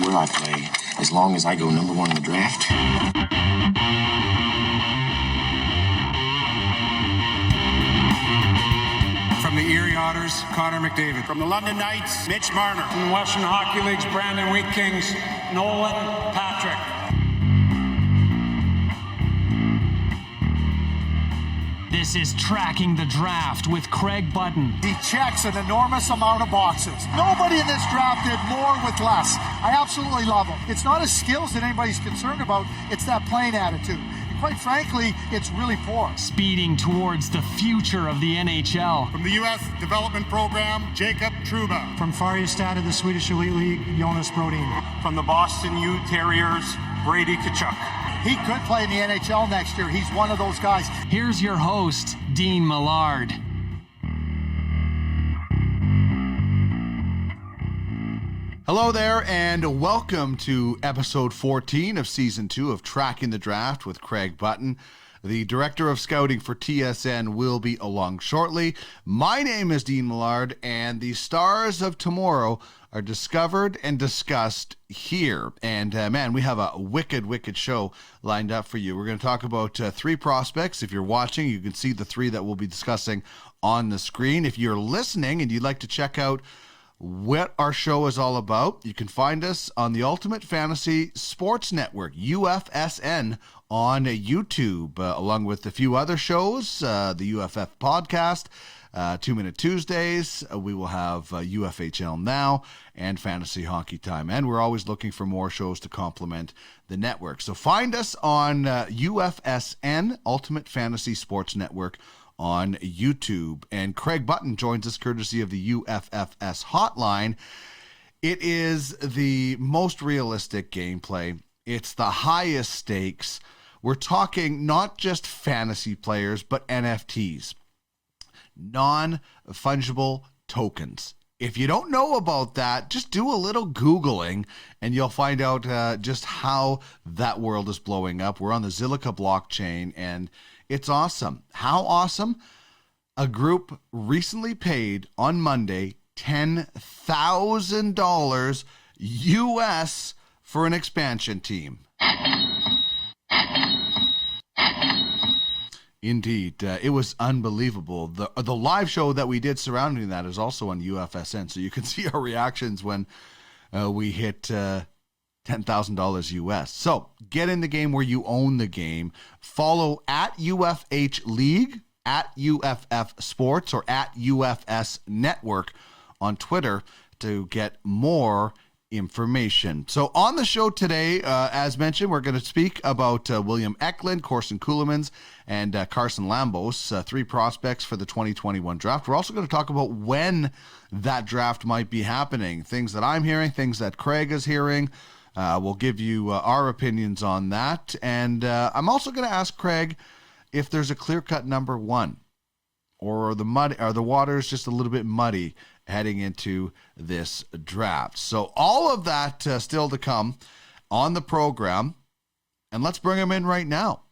where I play, as long as I go number one in the draft. From the Erie Otters, Connor McDavid. From the London Knights, Mitch Marner. From the Western Hockey League's Brandon Wheat Kings, Nolan Patrick. This is Tracking the Draft with Craig Button. He checks an enormous amount of boxes. Nobody in this draft did more with less. I absolutely love him. It's not his skills that anybody's concerned about. It's that playing attitude. And quite frankly, it's really poor. Speeding towards the future of the NHL. From the U.S. Development Program, Jacob Trouba. From Färjestad of the Swedish Elite League, Jonas Brodin. From the Boston U Terriers, Brady Tkachuk. He could play in the NHL next year. He's one of those guys. Here's your host, Dean Millard. Hello there, and welcome to episode 14 of season 2 of Tracking the Draft with Craig Button. The director of scouting for TSN will be along shortly. My name is Dean Millard, and the stars of tomorrow are discovered and discussed here. And man, we have a wicked show lined up for you. We're going to talk about 3 prospects. If you're watching, you can see the 3 that we'll be discussing on the screen. If you're listening and you'd like to check out what our show is all about, you can find us on the Ultimate Fantasy Sports Network, UFSN, on YouTube, along with a few other shows, the UFF podcast, 2 Minute Tuesdays. We will have UFHL Now and Fantasy Hockey Time. And we're always looking for more shows to complement the network. So find us on UFSN, Ultimate Fantasy Sports Network, on YouTube. And Craig Button joins us courtesy of the UFFS hotline. It is the most realistic gameplay. It's the highest stakes. We're talking not just fantasy players, but NFTs. Non-fungible tokens. If you don't know about that, just do a little Googling and you'll find out just how that world is blowing up. We're on the Zilliqa Blockchain and it's awesome. How awesome? A group recently paid on Monday $10,000 US for an expansion team. Indeed. It was unbelievable. The live show that we did surrounding that is also on UFSN, so you can see our reactions when we hit $10,000 US. So get in the game where you own the game. Follow at UFH League, at UFF Sports, or at UFS Network on Twitter to get more information. So on the show today, as mentioned, we're going to speak about William Eklund, Corson Ceulemans, and Carson Lambos, 3 prospects for the 2021 draft. We're also going to talk about when that draft might be happening, things that I'm hearing, things that Craig is hearing. We'll give you our opinions on that. And I'm also going to ask Craig if there's a clear-cut number 1, or the water's just a little bit muddy heading into this draft. So all of that still to come on the program. And let's bring him in right now.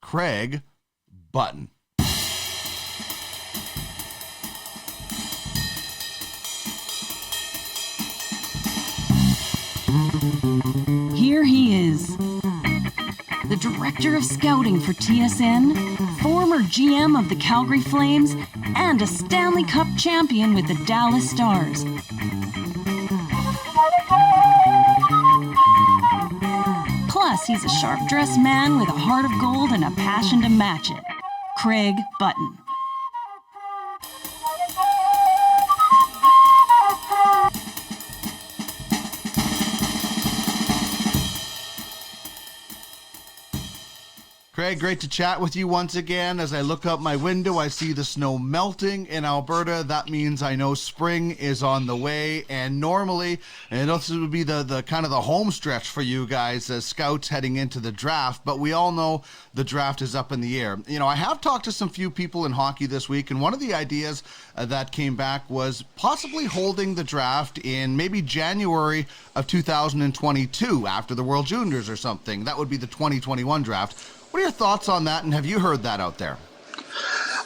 Craig Button. Here he is, the director of scouting for TSN, former GM of the Calgary Flames, and a Stanley Cup champion with the Dallas Stars. Plus, he's a sharp-dressed man with a heart of gold and a passion to match it. Craig Button. Craig, great to chat with you once again. As I look out my window, I see the snow melting in Alberta. That means I know spring is on the way. And normally, and this would be the kind of the home stretch for you guys as scouts heading into the draft. But we all know the draft is up in the air. You know, I have talked to some few people in hockey this week, and one of the ideas that came back was possibly holding the draft in maybe January of 2022 after the World Juniors or something. That would be the 2021 draft. What are your thoughts on that, and have you heard that out there?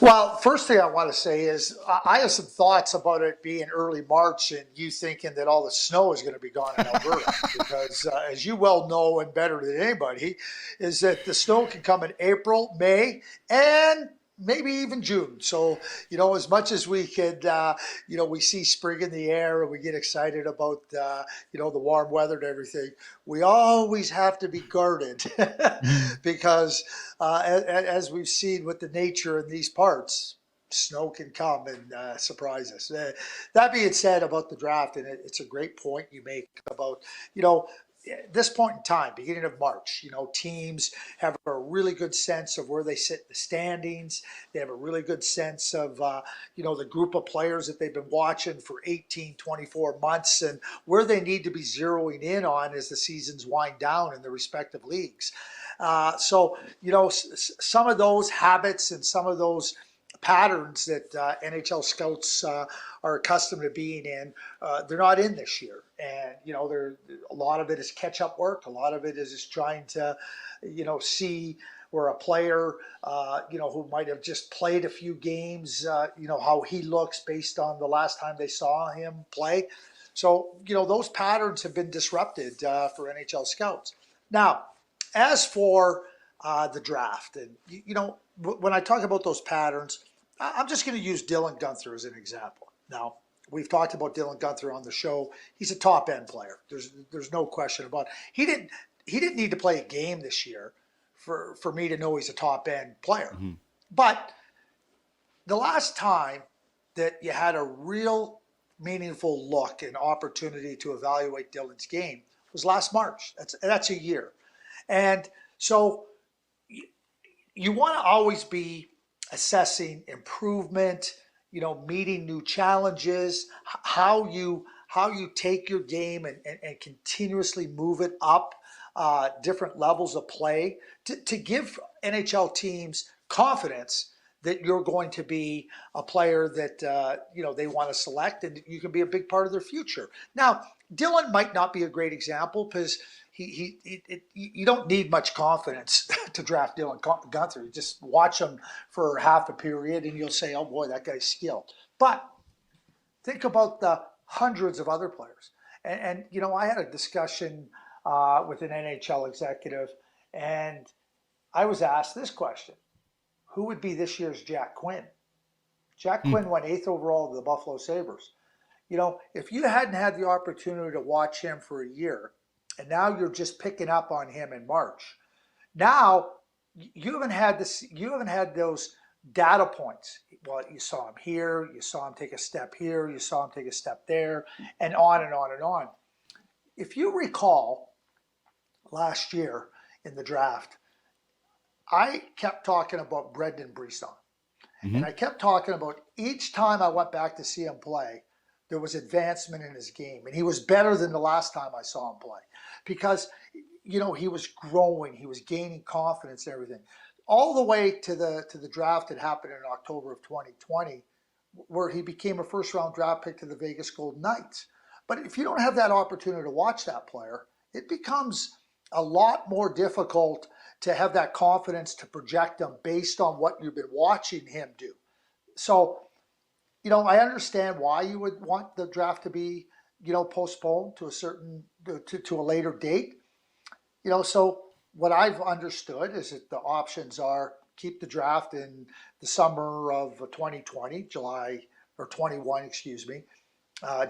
Well, first thing I want to say is I have some thoughts about it being early March and you thinking that all the snow is going to be gone in Alberta because as you well know and better than anybody is that the snow can come in April, May, and maybe even June. So, as much as we could, we see spring in the air and we get excited about, the warm weather and everything, we always have to be guarded because as we've seen with the nature in these parts, snow can come and surprise us. That being said about the draft, and it's a great point you make about, at this point in time, beginning of March, teams have a really good sense of where they sit in the standings. They have a really good sense of, the group of players that they've been watching for 18, 24 months and where they need to be zeroing in on as the seasons wind down in the respective leagues. So, some of those habits and some of those patterns that NHL scouts are accustomed to being in, they're not in this year. And, a lot of it is catch-up work. A lot of it is just trying to, see where a player, who might have just played a few games, how he looks based on the last time they saw him play. So, those patterns have been disrupted for NHL scouts. Now, as for the draft, and, when I talk about those patterns, I'm just going to use Dylan Guenther as an example. Now, we've talked about Dylan Guenther on the show. He's a top end player. There's no question about it. He didn't need to play a game this year for me to know he's a top end player. Mm-hmm. But the last time that you had a real meaningful look and opportunity to evaluate Dylan's game was last March. That's a year. And so you want to always be assessing improvement, meeting new challenges, how you take your game and continuously move it up different levels of play to give NHL teams confidence that you're going to be a player that they want to select and you can be a big part of their future. Now, Dylan might not be a great example because you don't need much confidence to draft Dylan Guenther. You just watch him for half a period and you'll say, oh boy, that guy's skilled. But think about the hundreds of other players. And I had a discussion with an NHL executive and I was asked this question: who would be this year's Jack Quinn? Jack Quinn went 8th overall to the Buffalo Sabres. If you hadn't had the opportunity to watch him for a year, and now you're just picking up on him in March, now you haven't had those data points. Well, you saw him here, you saw him take a step here, you saw him take a step there, and on and on and on. If you recall last year in the draft, I kept talking about Brendan Brisson. Mm-hmm. And I kept talking about each time I went back to see him play, there was advancement in his game. And he was better than the last time I saw him play. Because, he was growing, he was gaining confidence and everything. All the way to the draft that happened in October of 2020, where he became a first-round draft pick to the Vegas Golden Knights. But if you don't have that opportunity to watch that player, it becomes a lot more difficult to have that confidence to project him based on what you've been watching him do. So, I understand why you would want the draft to be, postponed to a later date. So what I've understood is that the options are keep the draft in the summer of 2020, July, or 21,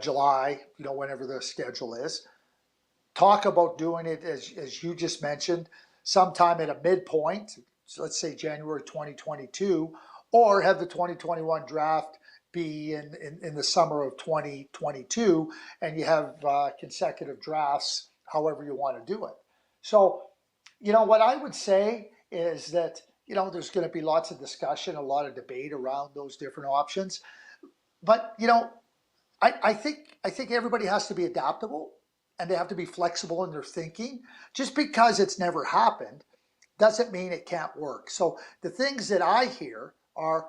July, whenever the schedule is. Talk about doing it, as you just mentioned, sometime at a midpoint, so let's say January 2022, or have the 2021 draft be in the summer of 2022, and you have consecutive drafts, however you want to do it. So, what I would say is that, there's going to be lots of discussion, a lot of debate around those different options. But, I think everybody has to be adaptable and they have to be flexible in their thinking. Just because it's never happened doesn't mean it can't work. So the things that I hear are,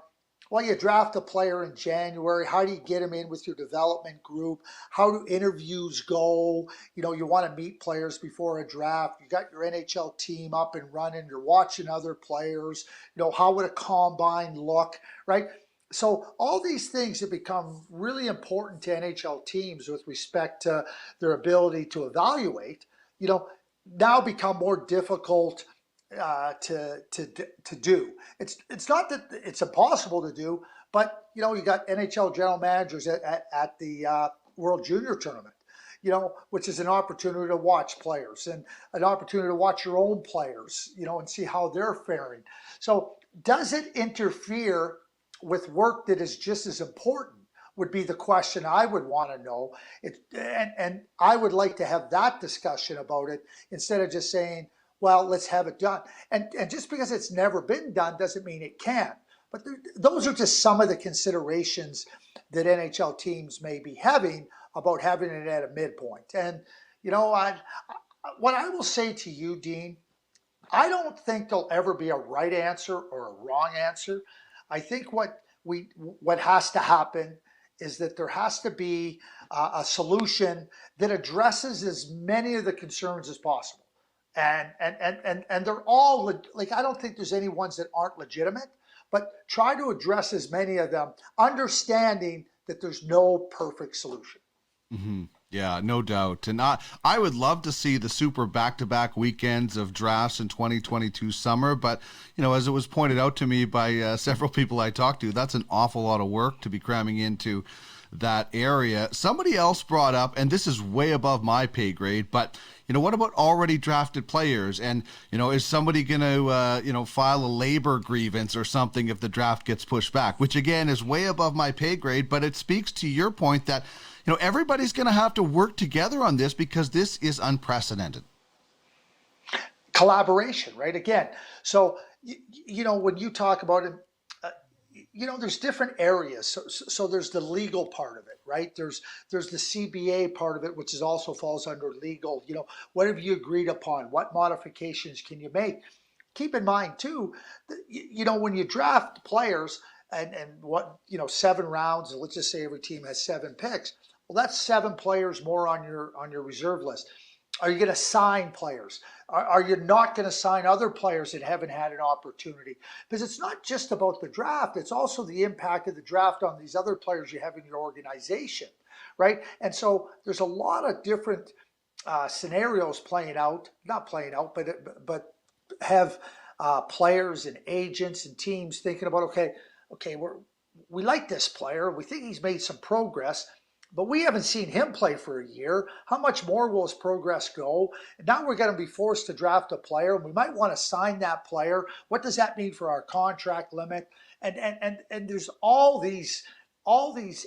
Well, you draft a player in January. How do you get him in with your development group? How do interviews go? You want to meet players before a draft. You got your NHL team up and running. You're watching other players. How would a combine look, right? So all these things have become really important to NHL teams with respect to their ability to evaluate, now become more difficult to do. It's not that it's impossible to do, but you got NHL general managers at the World Junior Tournament, which is an opportunity to watch players and an opportunity to watch your own players, and see how they're faring. So does it interfere with work that is just as important? Would be the question I would want to know. And I would like to have that discussion about it instead of just saying, well, let's have it done. And just because it's never been done doesn't mean it can't. But those are just some of the considerations that NHL teams may be having about having it at a midpoint. And, what I will say to you, Dean, I don't think there'll ever be a right answer or a wrong answer. I think what has to happen is that there has to be a solution that addresses as many of the concerns as possible. And they're all, I don't think there's any ones that aren't legitimate, but try to address as many of them, understanding that there's no perfect solution. Mm-hmm. Yeah, no doubt. And I would love to see the super back-to-back weekends of drafts in 2022 summer. But, as it was pointed out to me by several people I talked to, that's an awful lot of work to be cramming into that area. Somebody else brought up, and this is way above my pay grade, but what about already drafted players? And, is somebody going to, file a labor grievance or something if the draft gets pushed back, which again is way above my pay grade, but it speaks to your point that, everybody's going to have to work together on this because this is unprecedented. Collaboration, right? Again, so, when you talk about it, there's different areas. So there's the legal part of it, right? There's the CBA part of it, which also falls under legal. What have you agreed upon? What modifications can you make? Keep in mind too, when you draft players and 7 rounds, let's just say every team has 7 picks. Well, that's 7 players more on your reserve list. Are you going to sign players? Are you not going to sign other players that haven't had an opportunity? Because it's not just about the draft. It's also the impact of the draft on these other players you have in your organization, right? And so there's a lot of different scenarios not playing out, but have players and agents and teams thinking about, okay, we like this player. We think he's made some progress, but we haven't seen him play for a year. How much more will his progress go? And now we're going to be forced to draft a player. We might want to sign that player. What does that mean for our contract limit? And there's all these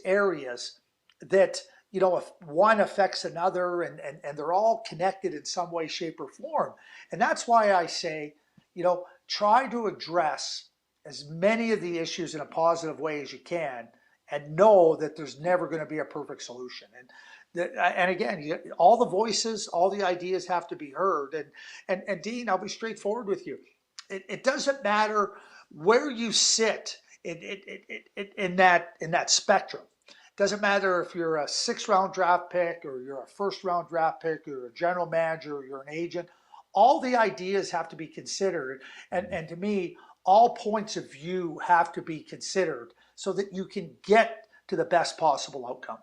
areas that, if one affects another and they're all connected in some way, shape, or form. And that's why I say, try to address as many of the issues in a positive way as you can, and know that there's never going to be a perfect solution. And again, all the voices, all the ideas have to be heard. And Dean, I'll be straightforward with you. It doesn't matter where you sit in that spectrum. It doesn't matter if you're a 6th-round draft pick or you're a 1st-round draft pick or you're a general manager or you're an agent. All the ideas have to be considered. And to me, all points of view have to be considered so that you can get to the best possible outcome.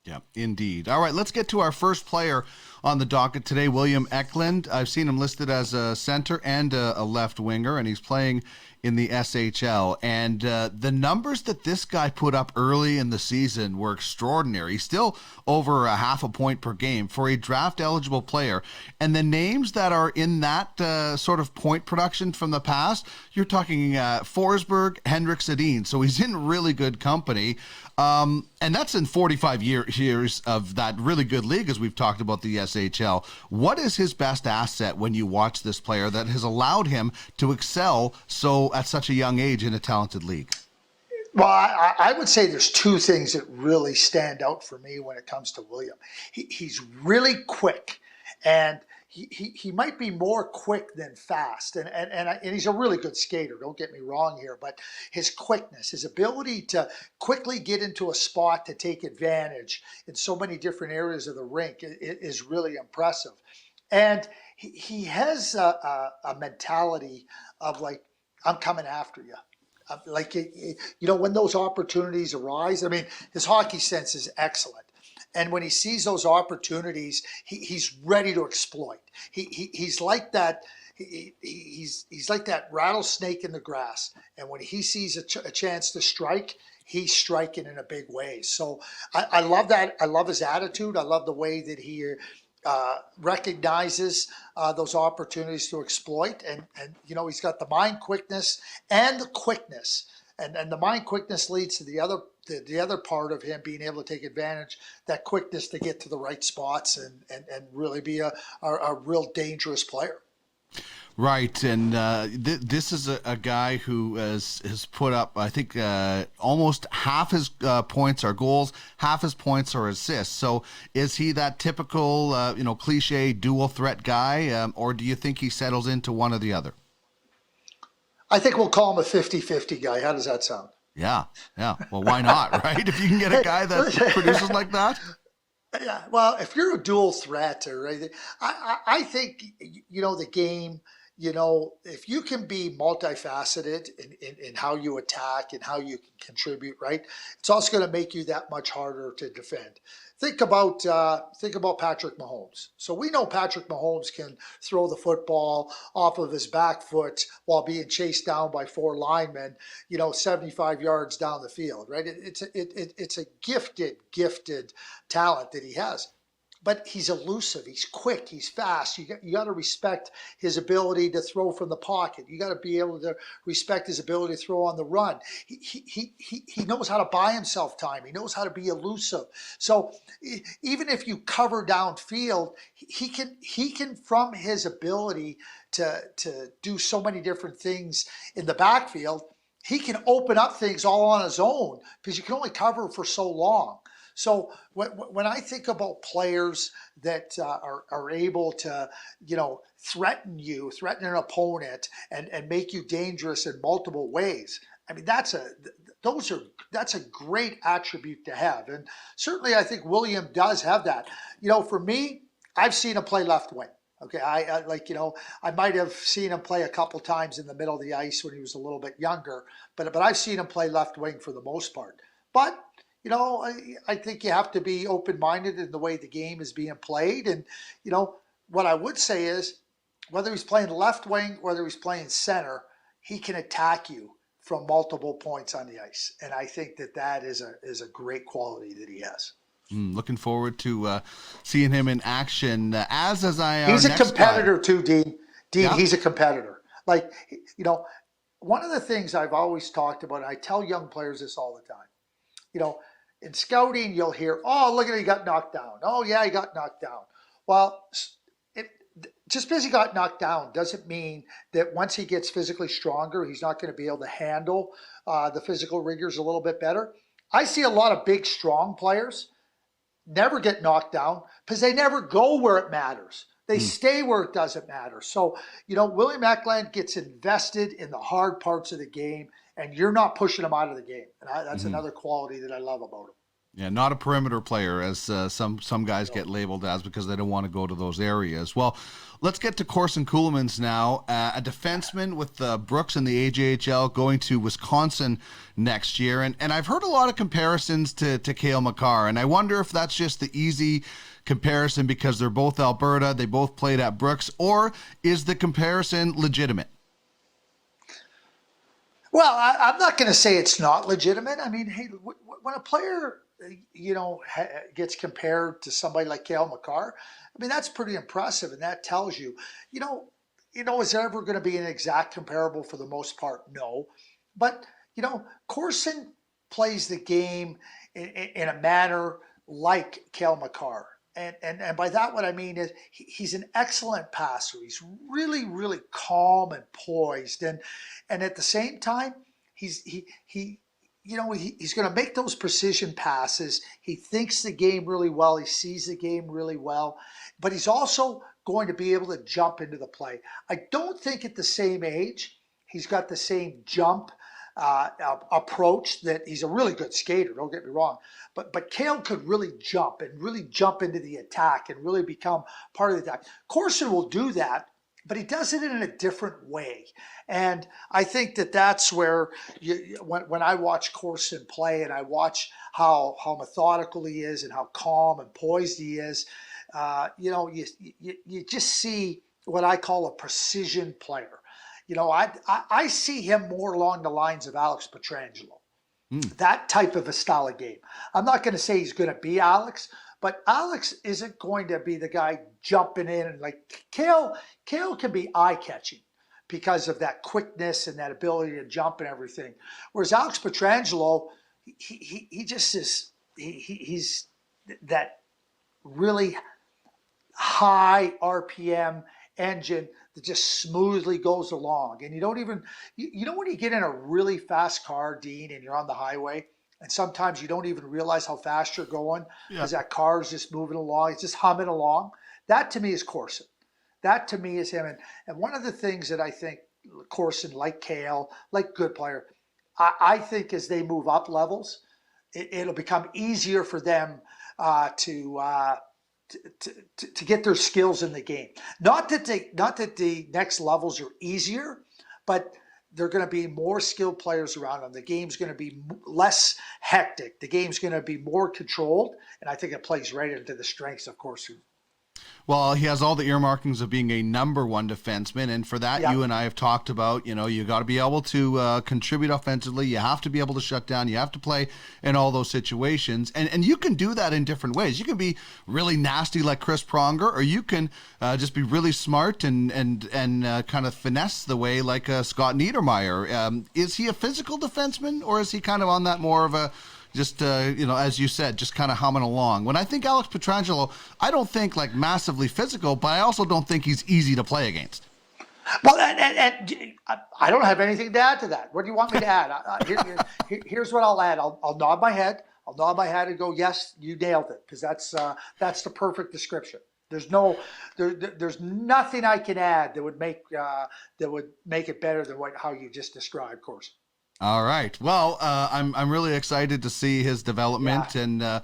Yeah, indeed. All right, let's get to our first player on the docket today, William Eklund. I've seen him listed as a center and a left winger, and he's playing in the SHL. And the numbers that this guy put up early in the season were extraordinary. He's still over a half a point per game for a draft-eligible player. And the names that are in that sort of point production from the past, you're talking Forsberg, Henrik Sedin. So he's in really good company. And that's in 45 years of that really good league, as we've talked about the SHL. What is his best asset when you watch this player that has allowed him to excel so at such a young age in a talented league? Well, I would say there's 2 things that really stand out for me when it comes to William. He's really quick, and he might be more quick than fast, and he's a really good skater. Don't get me wrong here, but his quickness, his ability to quickly get into a spot to take advantage in so many different areas of the rink is really impressive. And he has a mentality of like, I'm coming after you. Like, when those opportunities arise, I mean, his hockey sense is excellent. And when he sees those opportunities, he's ready to exploit. He's like that. He's like that rattlesnake in the grass. And when he sees a chance to strike, he's striking in a big way. So I love that. I love his attitude. I love the way that he recognizes those opportunities to exploit. And he's got the mind quickness and the quickness. And the mind quickness leads to the other part of him being able to take advantage, that quickness to get to the right spots and really be a real dangerous player. Right, and this is a guy who has put up, I think, almost half his points are goals, half his points are assists. So is he that typical, cliche dual threat guy, or do you think he settles into one or the other? I think we'll call him a 50-50 guy. How does that sound? Yeah. Well, why not, right? If you can get a guy that produces like that. Yeah. Well, if you're a dual threat or anything, I think, the game, if you can be multifaceted in how you attack and how you can contribute, right? It's also going to make you that much harder to defend. Think about Patrick Mahomes. So we know Patrick Mahomes can throw the football off of his back foot while being chased down by four linemen, 75 yards down the field, right? It's a gifted talent that he has. But he's elusive. He's quick. He's fast. You got to respect his ability to throw from the pocket. You got to be able to respect his ability to throw on the run. He knows how to buy himself time. He knows how to be elusive. So even if you cover downfield, he can from his ability to do so many different things in the backfield, he can open up things all on his own because you can only cover for so long. So when I think about players that are able to, threaten an opponent and make you dangerous in multiple ways, I mean, that's a great attribute to have. And certainly I think William does have that. For me, I've seen him play left wing. Okay, I might have seen him play a couple times in the middle of the ice when he was a little bit younger, but I've seen him play left wing for the most part. But I think you have to be open-minded in the way the game is being played. And, what I would say is whether he's playing left wing, whether he's playing center, he can attack you from multiple points on the ice. And I think that is a great quality that he has. Looking forward to seeing him in action. As I he's a competitor too, Dean. Yeah. He's a competitor. Like, one of the things I've always talked about, and I tell young players this all the time, in scouting, you'll hear, oh, look at it, he got knocked down. Oh, yeah, he got knocked down. Well, just because he got knocked down doesn't mean that once he gets physically stronger, he's not going to be able to handle the physical rigors a little bit better. I see a lot of big, strong players never get knocked down because they never go where it matters. They stay where it doesn't matter. So, William Eklund gets invested in the hard parts of the game, and you're not pushing him out of the game. And that's another quality that I love about him. Yeah, not a perimeter player, as some guys get labeled as because they don't want to go to those areas. Well, let's get to Corson Ceulemans now, a defenseman with Brooks in the AJHL, going to Wisconsin next year. And I've heard a lot of comparisons to Cale Makar, and I wonder if that's just the easy comparison because they're both Alberta, they both played at Brooks, or is the comparison legitimate? Well, I'm not going to say it's not legitimate. I mean, hey, when a player, gets compared to somebody like Cale Makar, I mean, that's pretty impressive. And that tells you, is there ever going to be an exact comparable for the most part? No. But, Corson plays the game in a manner like Cale Makar. And by that, what I mean is he's an excellent passer. He's really, really calm and poised. And at the same time, he's going to make those precision passes. He thinks the game really well. He sees the game really well. But he's also going to be able to jump into the play. I don't think at the same age he's got the same jump approach. That he's a really good skater, don't get me wrong, but Cale could really jump into the attack and really become part of the attack. Corson will do that, but he does it in a different way. And I think that's where when I watch Corson play and I watch how methodical he is and how calm and poised he is, you just see what I call a precision player. I see him more along the lines of Alex Petrangelo. That type of a style of game. I'm not going to say he's going to be Alex, but Alex isn't going to be the guy jumping in and like Cale can be eye-catching because of that quickness and that ability to jump and everything. Whereas Alex Petrangelo, he just is he's that really high RPM engine that just smoothly goes along. And you don't even, when you get in a really fast car, Dean, and you're on the highway, and sometimes you don't even realize how fast you're going because that car is just moving along. It's just humming along. That to me is Corson. That to me is him. And one of the things that I think Corson, like Cale, like good player, I think as they move up levels, it'll become easier for them to get their skills in the game. Not that the next levels are easier, but they're going to be more skilled players around them. The game's going to be less hectic. The game's going to be more controlled, and I think it plays right into the strengths of Corson. Well, he has all the earmarkings of being a number one defenseman, and for that, you and I have talked about, you got to be able to contribute offensively. You have to be able to shut down. You have to play in all those situations, and you can do that in different ways. You can be really nasty like Chris Pronger, or you can just be really smart and kind of finesse the way like Scott Niedermayer. Is he a physical defenseman, or is he kind of on that more of a just, as you said, just kind of humming along? When I think Alex Petrangelo, I don't think like massively physical, but I also don't think he's easy to play against. Well, and I don't have anything to add to that. What do you want me to add? Here's what I'll add. I'll nod my head. I'll nod my head and go, yes, you nailed it, because that's the perfect description. There's nothing I can add that would make it better than how you just described, Corson. All right. Well, I'm really excited to see his development and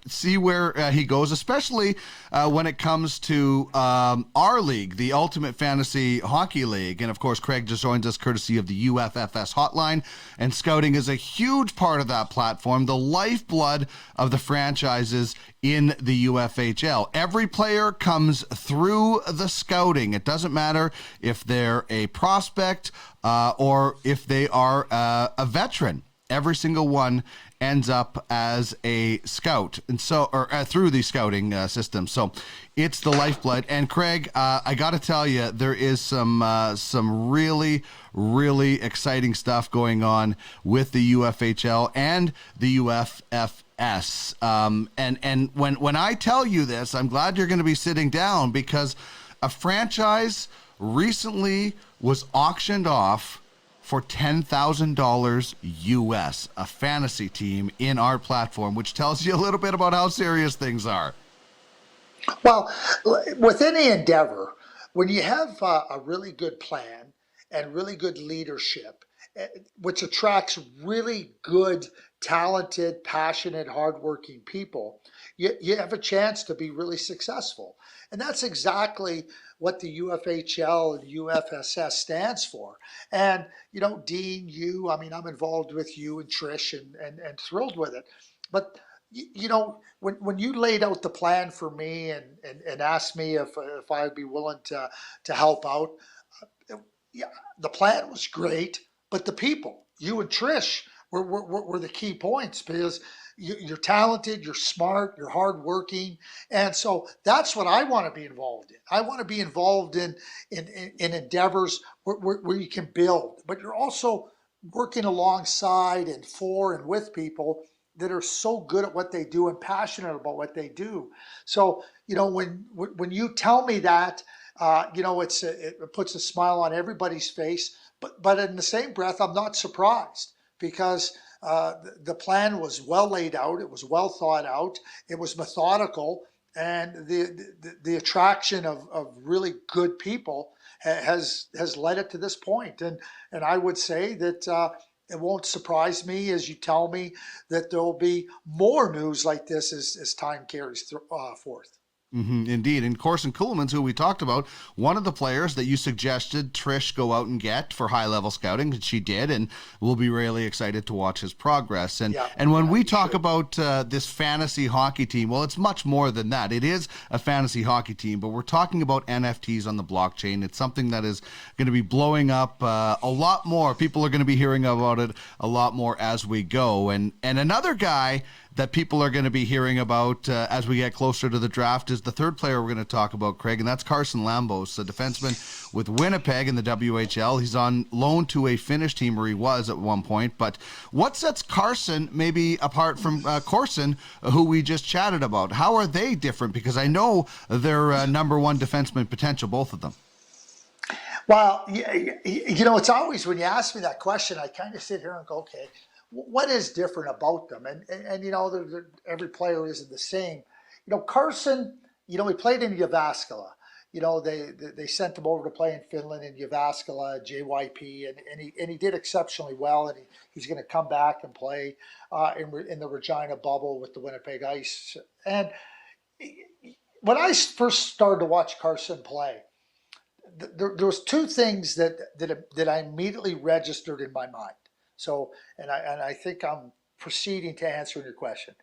see where he goes, especially when it comes to our league, the Ultimate Fantasy Hockey League. And of course, Craig just joins us courtesy of the UFFS hotline, and scouting is a huge part of that platform, the lifeblood of the franchises in the UFHL. Every player comes through the scouting. It doesn't matter if they're a prospect or if they are a veteran. Every single one ends up as a scout, and so through the scouting system. So it's the lifeblood. And Craig, I got to tell you, there is some really, really exciting stuff going on with the UFHL and the UFFS. And when I tell you this, I'm glad you're going to be sitting down, because a franchise recently was auctioned off for $10,000 US, a fantasy team in our platform, which tells you a little bit about how serious things are. Well, with any endeavor, when you have a really good plan and really good leadership, which attracts really good, talented, passionate, hardworking people, you have a chance to be really successful. And that's exactly what the UFHL and UFSS stands for. And, Dean, I'm involved with you and Trish and thrilled with it. But, when you laid out the plan for me and asked me if I'd be willing to help out, the plan was great, but the people, you and Trish, were the key points, because you're talented, you're smart, you're hardworking, and so that's what I want to be involved in. I want to be involved in endeavors where you can build, but you're also working alongside and for and with people that are so good at what they do and passionate about what they do. So when you tell me that, it puts a smile on everybody's face. But in the same breath, I'm not surprised, because the plan was well laid out. It was well thought out. It was methodical. and the attraction of really good people has led it to this point. And I would say that it won't surprise me as you tell me that there will be more news like this as time carries forth. Indeed. And Corson Ceulemans, who we talked about, one of the players that you suggested Trish go out and get for high-level scouting, and she did, and we'll be really excited to watch his progress. And when we talk about this fantasy hockey team, well, it's much more than that. It is a fantasy hockey team, but we're talking about NFTs on the blockchain. It's something that is going to be blowing up a lot more. People are going to be hearing about it a lot more as we go. And another guy that people are going to be hearing about as we get closer to the draft is the third player we're going to talk about, Craig, and that's Carson Lambos, a defenseman with Winnipeg in the WHL. He's on loan to a Finnish team, where he was at one point. But what sets Carson maybe apart from Corson, who we just chatted about? How are they different? Because I know they're number one defenseman potential, both of them. Well, it's always, when you ask me that question, I kind of sit here and go, okay, what is different about them? And every player isn't the same. Carson, he played in Jyväskylä. They sent him over to play in Finland in Jyväskylä, JYP, and he did exceptionally well. And he's going to come back and play in the Regina bubble with the Winnipeg Ice. And when I first started to watch Carson play, there was two things that I immediately registered in my mind. So, and I think I'm proceeding to answer your question.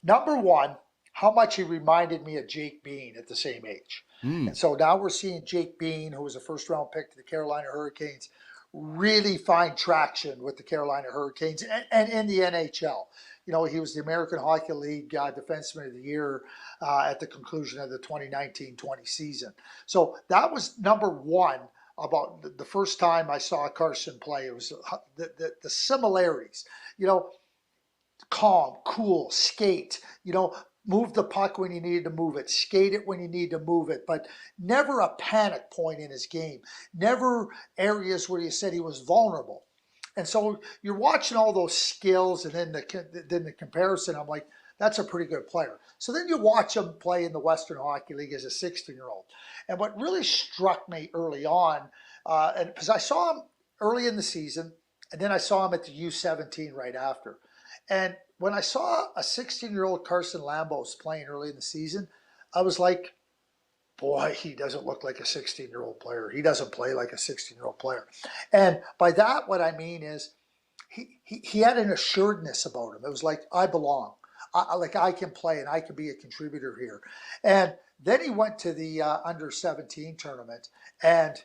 Number one, how much he reminded me of Jake Bean at the same age. And so now we're seeing Jake Bean, who was a first-round pick to the Carolina Hurricanes, really find traction with the Carolina Hurricanes and in the NHL. He was the American Hockey League Defenseman of the Year at the conclusion of the 2019-20 season. So that was number one. About the first time I saw Carson play, it was the similarities, calm, cool, skate, move the puck when you needed to move it, skate it when you need to move it, but never a panic point in his game, never areas where you said he was vulnerable. And so you're watching all those skills, and then the comparison, I'm like, that's a pretty good player. So then you watch him play in the Western Hockey League as a 16-year-old. And what really struck me early on, and because I saw him early in the season, and then I saw him at the U17 right after. And when I saw a 16-year-old Carson Lambos playing early in the season, I was like, boy, he doesn't look like a 16-year-old player. He doesn't play like a 16-year-old player. And by that, what I mean is he had an assuredness about him. It was like, I belong. I can play and I can be a contributor here. And then he went to the under-17 tournament, and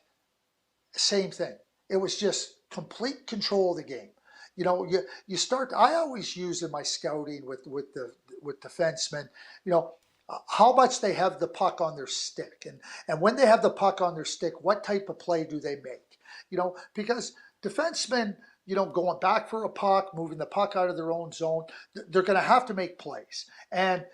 same thing. It was just complete control of the game. You start. I always use in my scouting with defensemen, how much they have the puck on their stick, and when they have the puck on their stick, what type of play do they make? Because defensemen, going back for a puck, moving the puck out of their own zone, they're going to have to make plays. And,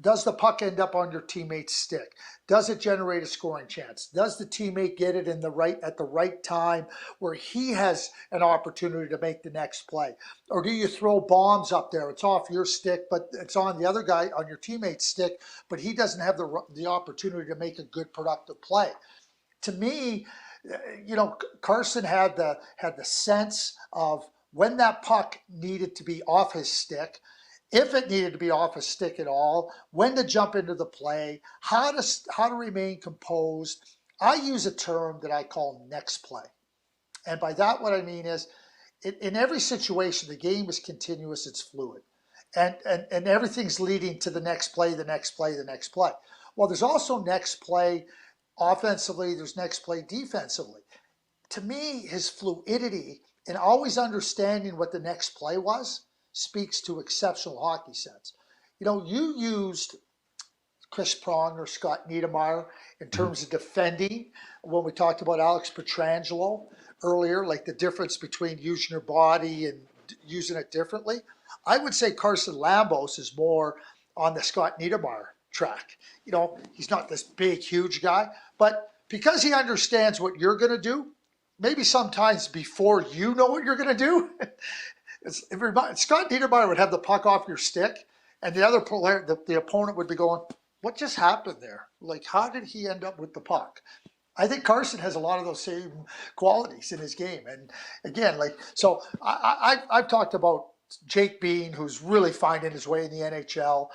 does the puck end up on your teammate's stick? Does it generate a scoring chance? Does the teammate get it at the right time where he has an opportunity to make the next play? Or do you throw bombs up there? It's off your stick, but it's on the other guy, on your teammate's stick, but he doesn't have the opportunity to make a good, productive play. To me, Carson had the sense of when that puck needed to be off his stick, if it needed to be off his stick at all, when to jump into the play, how to remain composed. I use a term that I call next play. And by that, what I mean is, in every situation, the game is continuous, it's fluid. And everything's leading to the next play, the next play, the next play. Well, there's also next play offensively, there's next play defensively. To me, his fluidity and always understanding what the next play was speaks to exceptional hockey sense. You used Chris Prong or Scott Niedermayer in terms of defending when we talked about Alex Petrangelo earlier, like the difference between using your body and using it differently. I would say Carson Lambos is more on the Scott Niedermayer track. He's not this big, huge guy, but because he understands what you're going to do, maybe sometimes before you know what you're going to do, Scott Niedermayer would have the puck off your stick, And the other player, the opponent would be going, what just happened there? Like, how did he end up with the puck? I think Carson has a lot of those same qualities in his game. And again, so I've talked about Jake Bean, who's really finding his way in the NHL.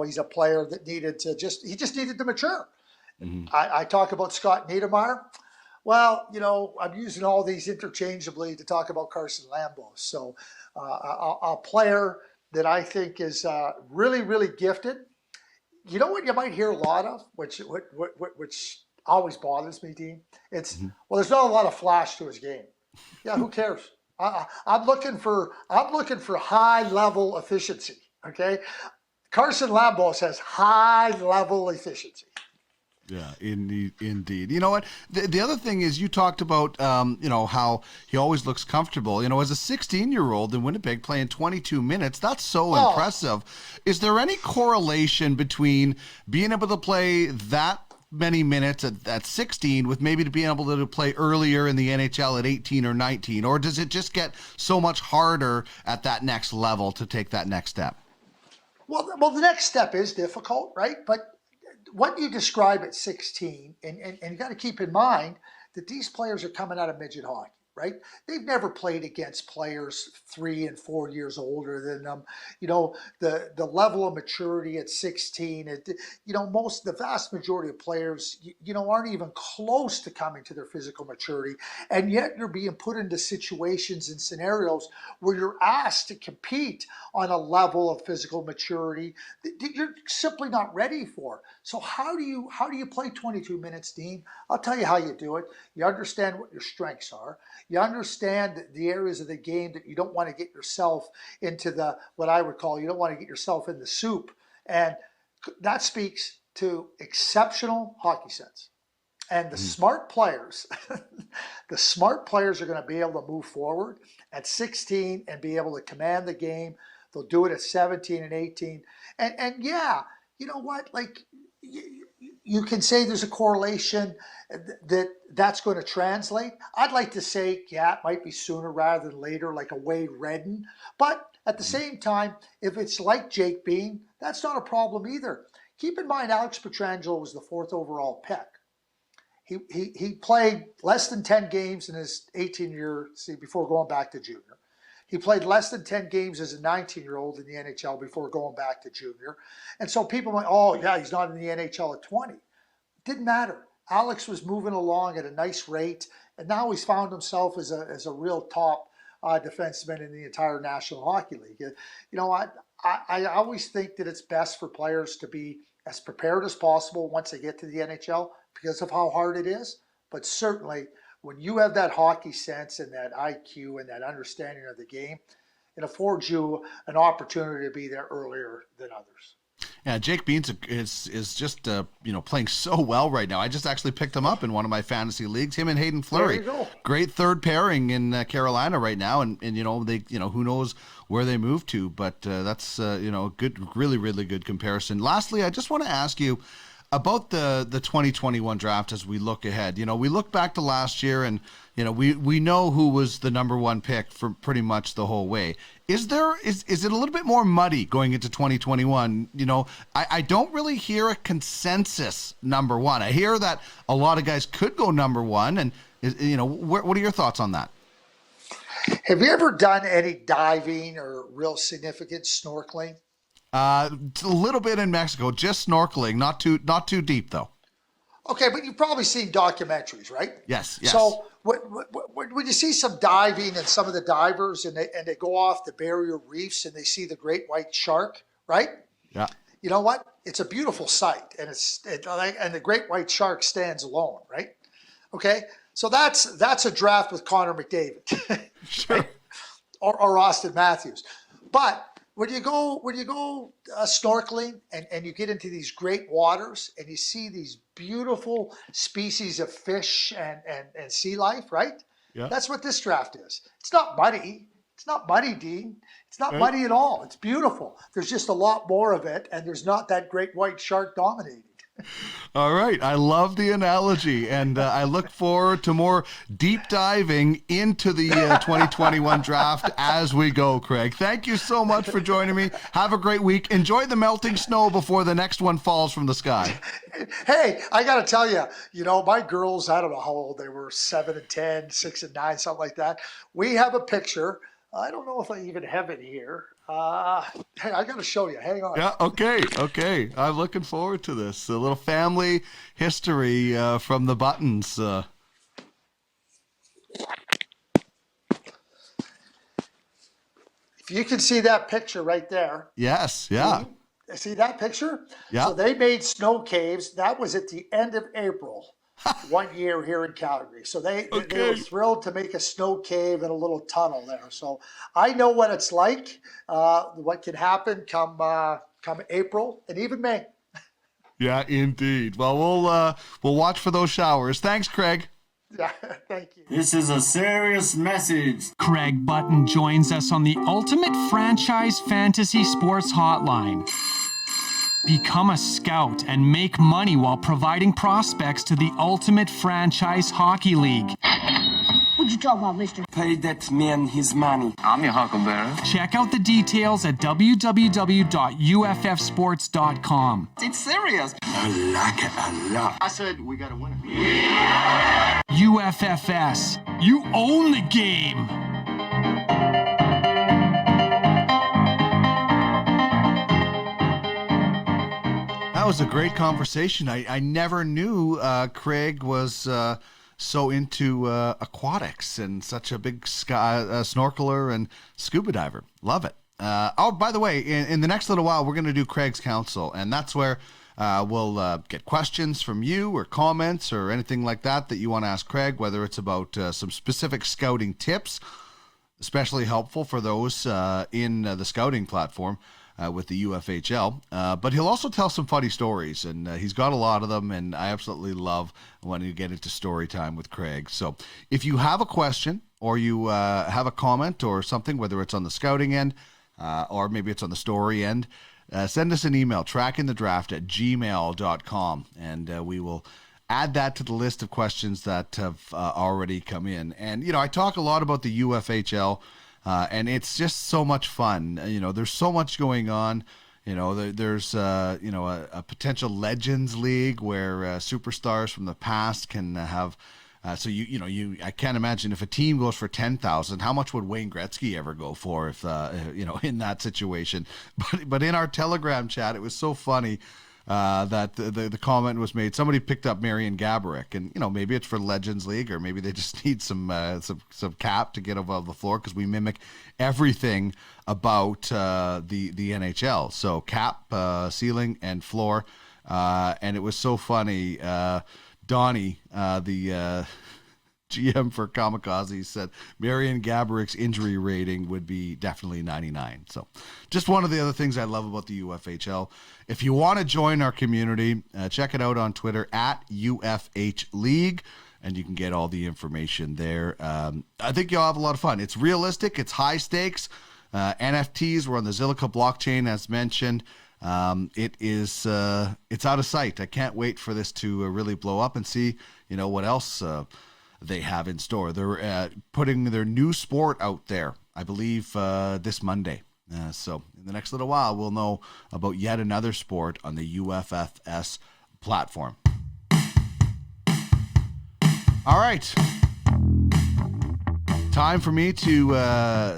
He's a player that needed to he just needed to mature. Mm-hmm. I talk about Scott Niedermayer. Well, I'm using all these interchangeably to talk about Carson Lambos. So a player that I think is really, really gifted. You know what you might hear a lot of, which always bothers me, Dean? It's, well, there's not a lot of flash to his game. Yeah, who cares? I'm looking for high level efficiency. Okay, Carson Lambos has high level efficiency. Yeah, indeed. You know what? The other thing is you talked about, how he always looks comfortable. As a 16-year-old in Winnipeg playing 22 minutes, that's so impressive. Is there any correlation between being able to play that many minutes at 16 with maybe being able to play earlier in the NHL at 18 or 19? Or does it just get so much harder at that next level to take that next step? Well, the next step is difficult, right? But what you describe at 16, and you got to keep in mind that these players are coming out of midget hockey, right? They've never played against players 3 and 4 years older than them. The level of maturity at 16, the vast majority of players, aren't even close to coming to their physical maturity. And yet you're being put into situations and scenarios where you're asked to compete on a level of physical maturity that you're simply not ready for. So how do you play 22 minutes, Dean? I'll tell you how you do it. You understand what your strengths are. You understand the areas of the game that you don't want to get yourself into what I would call, you don't want to get yourself in the soup. And that speaks to exceptional hockey sense. And the smart players, are going to be able to move forward at 16 and be able to command the game. They'll do it at 17 and 18. And yeah, you know what? Like, you can say there's a correlation that's going to translate. I'd like to say, yeah, it might be sooner rather than later, like a Wade Redden. But at the same time, if it's like Jake Bean, that's not a problem either. Keep in mind, Alex Petrangelo was the 4th overall pick. He played less than 10 games in his 18-year, before going back to junior. He played less than 10 games as a 19-year-old in the NHL before going back to junior. And so people went, oh, yeah, he's not in the NHL at 20. It didn't matter. Alex was moving along at a nice rate, and now he's found himself as a real top defenseman in the entire National Hockey League. I always think that it's best for players to be as prepared as possible once they get to the NHL because of how hard it is. But certainly, when you have that hockey sense and that IQ and that understanding of the game, it affords you an opportunity to be there earlier than others. Yeah, Jake Bean is just playing so well right now. I just actually picked him up in one of my fantasy leagues. Him and Hayden Fleury, great third pairing in Carolina right now, and they who knows where they move to, but that's good, really really good comparison. Lastly, I just want to ask you about the 2021 draft as we look ahead. We look back to last year and, we know who was the number one pick for pretty much the whole way. Is it a little bit more muddy going into 2021? I don't really hear a consensus number one. I hear that a lot of guys could go number one. And, what are your thoughts on that? Have you ever done any diving or real significant snorkeling? A little bit in Mexico, just snorkeling, not too deep though. Okay, but you've probably seen documentaries, right? Yes. So when you see some diving and some of the divers and they go off the barrier reefs and they see the great white shark, right? Yeah. You know what? It's a beautiful sight, and and the great white shark stands alone, right? Okay, so that's a draft with Connor McDavid, sure, right? or Austin Matthews, but. When you go snorkeling and you get into these great waters and you see these beautiful species of fish and sea life, right? Yeah. That's what this draft is. It's not muddy. It's not muddy, Dean. It's not muddy at all. It's beautiful. There's just a lot more of it, and there's not that great white shark dominating. All right. I love the analogy, and I look forward to more deep diving into the 2021 draft as we go, Craig. Thank you so much for joining me. Have a great week. Enjoy the melting snow before the next one falls from the sky. Hey, I got to tell you, my girls, I don't know how old they were, 7 and 10, 6 and 9, something like that. We have a picture. I don't know if I even have it here. Hey, I got to show you. Hang on. Yeah, okay. I'm looking forward to this. A little family history from the Buttons. If you can see that picture right there. Yes, yeah. See that picture? Yeah. So they made snow caves. That was at the end of April. One year here in Calgary. So they were thrilled to make a snow cave and a little tunnel there. So I know what it's like, what can happen come April and even May. Yeah, indeed. Well, we'll watch for those showers. Thanks, Craig. Yeah, thank you. This is a serious message. Craig Button joins us on the Ultimate Franchise Fantasy Sports Hotline. Become a scout and make money while providing prospects to the Ultimate Franchise Hockey League. What you talking about, mister? Pay that man his money. I'm your huckleberry. Check out the details at www.uffsports.com. It's serious. I like it a lot. I said we got a winner. UFFS. You own the game. That was a great conversation. I never knew Craig was so into aquatics and such a big snorkeler and scuba diver. Love it. By the way, in the next little while, we're going to do Craig's Council, and that's where we'll get questions from you or comments or anything like that you want to ask Craig, whether it's about some specific scouting tips, especially helpful for those in the scouting platform. With the UFHL, but he'll also tell some funny stories, and he's got a lot of them, and I absolutely love when you get into story time with Craig. So if you have a question or you have a comment or something, whether it's on the scouting end or maybe it's on the story end, send us an email, trackingthedraft@gmail.com, and we will add that to the list of questions that have already come in. And, I talk a lot about the UFHL, and it's just so much fun. There's so much going on. There's a potential Legends League where superstars from the past can have. So I can't imagine if a team goes for 10,000, how much would Wayne Gretzky ever go for if in that situation? But in our Telegram chat, it was so funny. That the comment was made. Somebody picked up Marian Gaborik, and maybe it's for Legends League, or maybe they just need some cap to get above the floor, because we mimic everything about the NHL. So cap, ceiling, and floor, and it was so funny. Donnie, the GM for Kamikaze, said Marian Gaborik's injury rating would be definitely 99. So just one of the other things I love about the UFHL. If you want to join our community, check it out on Twitter @UFH League, and you can get all the information there. I think you'll have a lot of fun. It's realistic. It's high stakes. NFTs were on the Zilliqa blockchain, as mentioned. It's out of sight. I can't wait for this to really blow up and see, what else they have in store. They're putting their new sport out there, I believe, this Monday. So in the next little while, we'll know about yet another sport on the UFFS platform. All right. Time for me to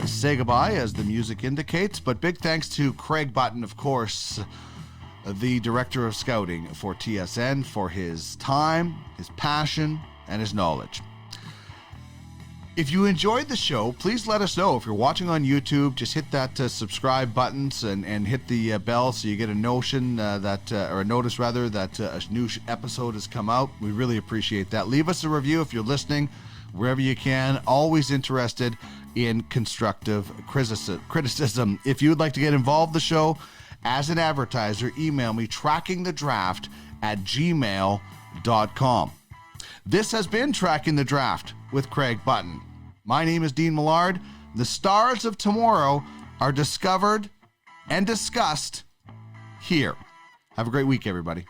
say goodbye, as the music indicates, but big thanks to Craig Button, of course, the Director of Scouting for TSN, for his time, his passion, and his knowledge. If you enjoyed the show, please let us know. If you're watching on YouTube, just hit that subscribe buttons and hit the bell so you get a notion or a notice rather that a new episode has come out. We really appreciate that. Leave us a review if you're listening, wherever you can. Always interested in constructive criticism. If you would like to get involved in the show as an advertiser, email me trackingthedraft@gmail.com. This has been Tracking the Draft with Craig Button. My name is Dean Millard. The stars of tomorrow are discovered and discussed here. Have a great week, everybody.